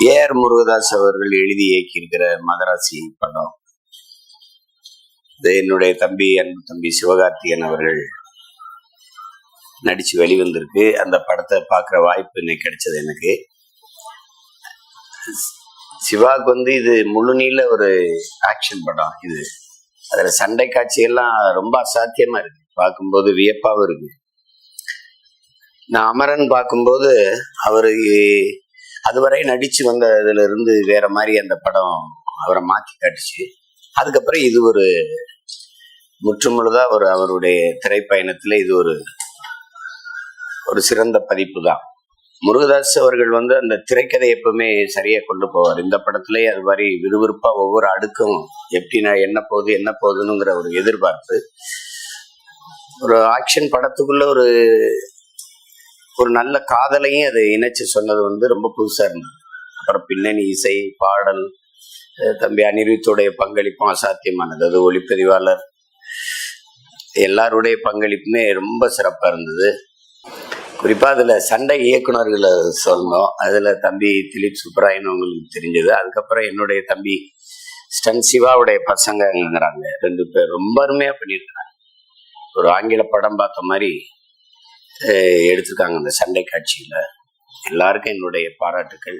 AR Murugadoss அவர்கள் எழுதி இயக்கியிருக்கிற மதராசி படம். இது என்னுடைய தம்பி, அன்பு தம்பி சிவகார்த்திகேயன் அவர்கள் நடிச்சு வெளிவந்திருக்கு. அந்த படத்தை பார்க்குற வாய்ப்பு இன்னைக்கு கிடைச்சது எனக்கு. சிவாவுக்கு இது முழு நீள ஒரு ஆக்ஷன் படம். இது அதுல சண்டை காட்சியெல்லாம் ரொம்ப அசாத்தியமா இருக்கு, பார்க்கும்போது வியப்பாவும் இருக்கு. நான் அமரன் பார்க்கும்போது அவரு அதுவரை நடிச்சு வந்த இதுல இருந்து வேற மாதிரி அந்த படம் அவரை மாற்றி காட்டுச்சு. அதுக்கப்புறம் இது ஒரு முற்றுமுழுதா அவருடைய திரைப்பயணத்துல இது ஒரு சிறந்த பதிப்பு தான். முருகதாஸ் அவர்கள் அந்த திரைக்கதை எப்பவுமே சரியா கொண்டு போவார். இந்த படத்திலேயே அது மாதிரி விறுவிறுப்பா ஒவ்வொரு அடுக்கும் எப்படின்னா என்ன போகுதுங்கிற ஒரு எதிர்பார்ப்பு. ஒரு ஆக்ஷன் படத்துக்குள்ள ஒரு நல்ல காதலையும் அதை இணைச்சு சொன்னது ரொம்ப புதுசா இருந்தது. அப்புறம் பின்னணி இசை, பாடல், தம்பி அனிருத்துடைய பங்களிப்பும் அசாத்தியமானது. அது ஒளிப்பதிவாளர் எல்லாருடைய பங்களிப்புமே ரொம்ப சிறப்பா இருந்தது. குறிப்பா அதுல சண்டை இயக்குனர்களை சொல்லணும். அதுல தம்பி திலீப் சுப்ராயன் உங்களுக்கு தெரிஞ்சது. அதுக்கப்புறம் என்னுடைய தம்பி ஸ்டன் சிவாவுடைய பசங்கிறாங்க, 2 பேர் ரொம்ப அருமையா பண்ணியிருக்காங்க. ஒரு ஆங்கில படம் பார்த்த மாதிரி எடுத்திருக்காங்க அந்த சண்டை காட்சியில. எல்லாருக்கும் என்னுடைய பாராட்டுக்கள்.